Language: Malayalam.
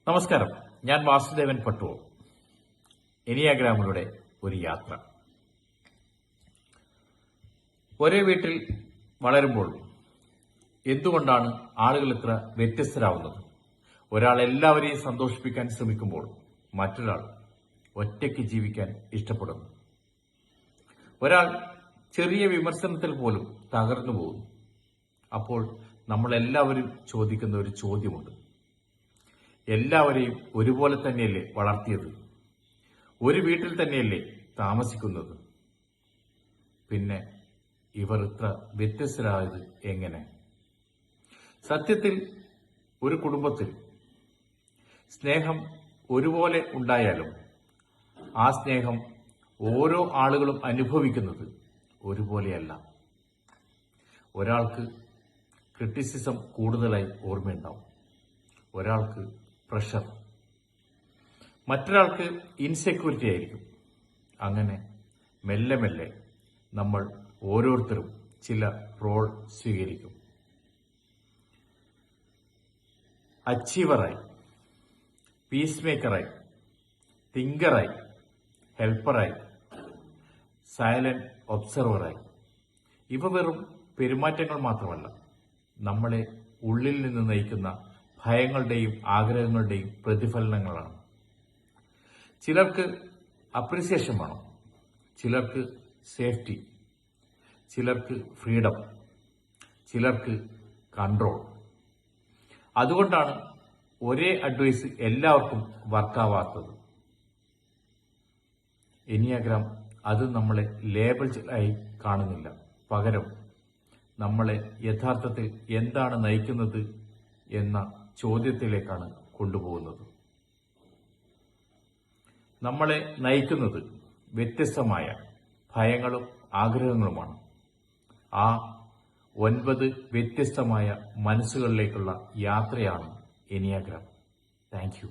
നമസ്കാരം, ഞാൻ വാസുദേവൻ പട്ടൂർ. എനിയാഗ്രാമിലൂടെ ഒരു യാത്ര. ഒരേ വീട്ടിൽ വളരുമ്പോൾ എന്തുകൊണ്ടാണ് ആളുകൾ ഇത്ര വ്യത്യസ്തരാകുന്നത്? ഒരാൾ എല്ലാവരെയും സന്തോഷിപ്പിക്കാൻ ശ്രമിക്കുമ്പോൾ മറ്റൊരാൾ ഒറ്റയ്ക്ക് ജീവിക്കാൻ ഇഷ്ടപ്പെടുന്നു. ഒരാൾ ചെറിയ വിമർശനത്തിൽ പോലും തകർന്നു പോകുന്നു. അപ്പോൾ നമ്മളെല്ലാവരും ചോദിക്കുന്ന ഒരു ചോദ്യമുണ്ട്: എല്ലാവരെയും ഒരുപോലെ തന്നെയല്ലേ വളർത്തിയത്? ഒരു വീട്ടിൽ തന്നെയല്ലേ താമസിക്കുന്നത്? പിന്നെ ഇവർ ഇത്ര വ്യത്യസ്തരായത് എങ്ങനെ? സത്യത്തിൽ ഒരു കുടുംബത്തിൽ സ്നേഹം ഒരുപോലെ ഉണ്ടായാലും ആ സ്നേഹം ഓരോ ആളുകളും അനുഭവിക്കുന്നത് ഒരുപോലെയല്ല. ഒരാൾക്ക് ക്രിറ്റിസിസം കൂടുതലായി ഓർമ്മയുണ്ടാവും, ഒരാൾക്ക് പ്രഷർ, മറ്റൊരാൾക്ക് ഇൻസെക്യൂരിറ്റി ആയിരിക്കും. അങ്ങനെ മെല്ലെ മെല്ലെ നമ്മൾ ഓരോരുത്തരും ചില റോൾ സ്വീകരിക്കും. അച്ചീവറായി, പീസ് മേക്കറായി, തിങ്കറായി, ഹെൽപ്പറായി, സൈലന്റ് ഒബ്സർവറായി. ഇവ വെറും പെരുമാറ്റങ്ങൾ മാത്രമല്ല, നമ്മളെ ഉള്ളിൽ നിന്ന് നയിക്കുന്ന ഭയങ്ങളുടെയും ആഗ്രഹങ്ങളുടെയും പ്രതിഫലനങ്ങളാണ്. ചിലർക്ക് അപ്രിസിയേഷൻ വേണം, ചിലർക്ക് സേഫ്റ്റി, ചിലർക്ക് ഫ്രീഡം, ചിലർക്ക് കൺട്രോൾ. അതുകൊണ്ടാണ് ഒരേ അഡ്വൈസ് എല്ലാവർക്കും വർക്കാവാത്തത്. എനിയാഗ്രാം അത് നമ്മളെ ലേബിളായി കാണുന്നില്ല, പകരം നമ്മളെ യഥാർത്ഥത്തിൽ എന്താണ് നയിക്കുന്നത് എന്ന ചോദ്യത്തിലേക്കാണ് കൊണ്ടുപോകുന്നത്. നമ്മളെ നയിക്കുന്നത് വ്യത്യസ്തമായ ഭയങ്ങളും ആഗ്രഹങ്ങളുമാണ്. ആ 9 വ്യത്യസ്തമായ മനസ്സുകളിലേക്കുള്ള യാത്രയാണ് എനിയാഗ്രാം. Thank you.